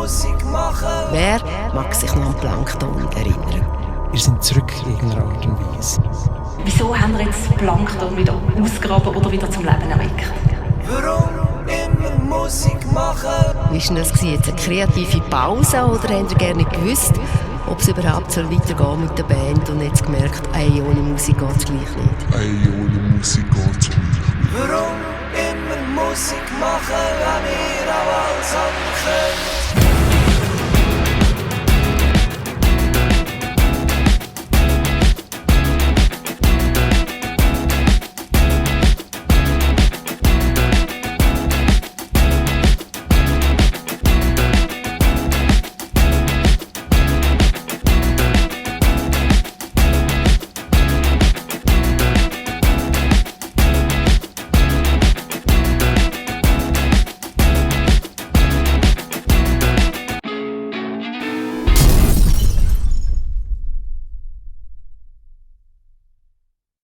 Musik machen. Wer mag sich noch an Plankton erinnern? Wir sind zurück in irgendeiner Art und Weise. Wieso haben wir jetzt Plankton wieder ausgegraben oder wieder zum Leben erweckt? Warum immer Musik machen? Wie war das? Jetzt eine kreative Pause oder habt ihr gerne gewusst, ob es überhaupt weitergehen soll mit der Band und jetzt gemerkt, ey, ohne Musik geht es gleich nicht? Warum immer Musik machen, Rami?